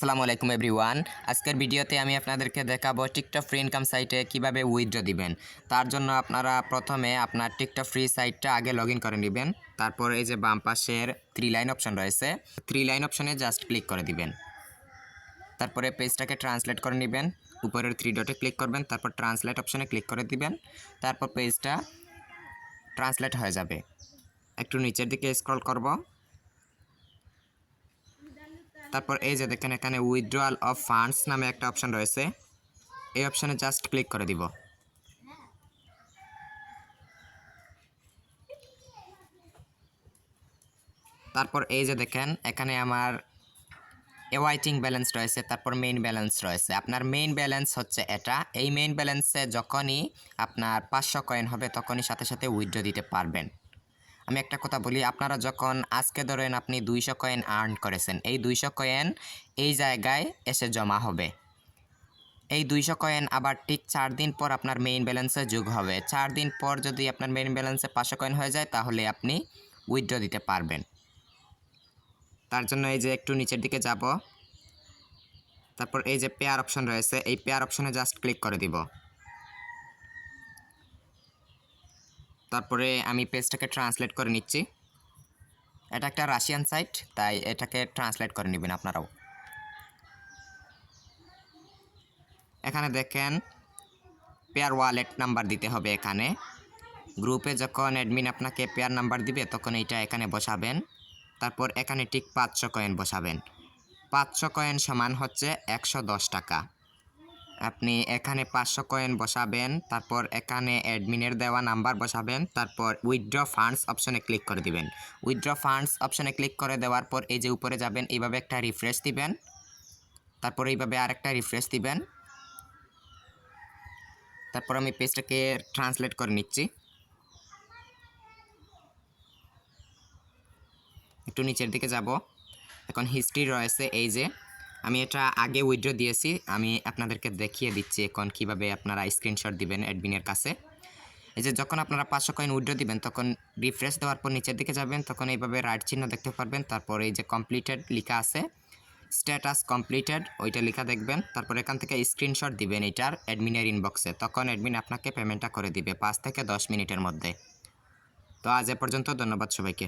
আসসালামু আলাইকুম এভরিওয়ান। আজকের ভিডিওতে আমি আপনাদেরকে দেখাবো টিকটক ফ্রি ইনকাম সাইটে কিভাবে উইথড্র দিবেন। তার জন্য আপনারা প্রথমে আপনার টিকটক ফ্রি সাইটটা আগে লগ ইন করে নেবেন। তারপর এই যে বাম পাশের 3 লাইন অপশন রয়েছে, 3 লাইন অপশনে জাস্ট ক্লিক করে দিবেন। তারপরে পেজটাকে ট্রান্সলেট করে নেবেন, উপরের 3 ডটে ক্লিক করবেন, তারপর ট্রান্সলেট অপশনে ক্লিক করে দিবেন। তারপর পেজটা ট্রান্সলেট হয়ে যাবে। একটু নিচের দিকে স্ক্রল করব। তারপর এই যে দেখেন এখানে উইথড্রয়াল অফ ফান্ডস নামে একটা অপশন রয়েছে, এই অপশনে জাস্ট ক্লিক করে দিব। তারপর এই যে দেখেন এখানে আমার অ্যাওয়াইটিং ব্যালেন্স রয়েছে, তারপর মেইন ব্যালেন্স রয়েছে। আপনার মেইন ব্যালেন্স হচ্ছে এটা। এই মেইন ব্যালেন্সে যখনই আপনার 500 কয়েন হবে তখনই সাথে সাথে উইথড্র দিতে পারবেন। আমি একটা কথা বলি, আপনারা যখন আজকে ধরেন আপনি 200 কয়েন আর্ন করেছেন, এই 200 কয়েন এই জায়গায় এসে জমা হবে। এই 200 কয়েন আবার ঠিক 4 দিন পর আপনার মেইন ব্যালেন্সে যোগ হবে। 4 দিন পর যদি আপনার মেইন ব্যালেন্সে 500 কয়েন হয়ে যায় তাহলে আপনি উইথড্র দিতে পারবেন। তার জন্য এই যে একটু নিচের দিকে যাব, তারপর এই যে পেয়ার অপশন রয়েছে, এই পেয়ার অপশনে জাস্ট ক্লিক করে দিব। তারপরে আমি পেজটাকে ট্রান্সলেট করে নিচ্ছি। এটা একটা রাশিয়ান সাইট, তাই এটাকে ট্রান্সলেট করে নেবেন আপনারাও। এখানে দেখেন পেয়ার ওয়ালেট নাম্বার দিতে হবে। এখানে গ্রুপে যখন অ্যাডমিন আপনাকে পেয়ার নাম্বার দিবে তখন এইটা এখানে বসাবেন। তারপর এখানে ঠিক 500 কয়েন বসাবেন। 500 কয়েন সমান হচ্ছে 110 টাকা। আপনি এখানে 500 কয়েন বসাবেন, তারপর এখানে অ্যাডমিনের দেওয়া নাম্বার বসাবেন, তারপর উইথড্র ফান্ডস অপশনে ক্লিক করে দিবেন। উইথড্র ফান্ডস অপশনে ক্লিক করে দেওয়ার পর এই যে উপরে যাবেন, এইভাবে একটা রিফ্রেশ দিবেন, তারপর এইভাবে আরেকটা রিফ্রেশ দিবেন। তারপর আমি পেজটাকে ট্রান্সলেট করে নিচ্ছি। একটু নিচের দিকে যাব, এখন হিস্ট্রি রয়েছে। এই যে আমি এটা আগে উইথড্র দিয়েছি, আমি আপনাদেরকে দেখিয়ে দিচ্ছি এখন কিভাবে আপনারা স্ক্রিনশট দিবেন অ্যাডমিনের কাছে। এই যে যখন আপনারা 500 কয়েন উইথড্র দিবেন তখন রিফ্রেশ দেওয়ার পর নিচের দিকে যাবেন, তখন এইভাবে রাইট চিহ্ন দেখতে পারবেন। তারপর এই যে কমপ্লিটেড লেখা আছে, স্ট্যাটাস কমপ্লিটেড ওইটা লেখা দেখবেন। তারপর এখান থেকে স্ক্রিনশট দিবেন এটার অ্যাডমিনের ইনবক্সে, তখন অ্যাডমিন আপনাকে পেমেন্টটা করে দিবে 5 থেকে 10 মিনিটের মধ্যে। তো আজ এ পর্যন্ত, ধন্যবাদ সবাইকে।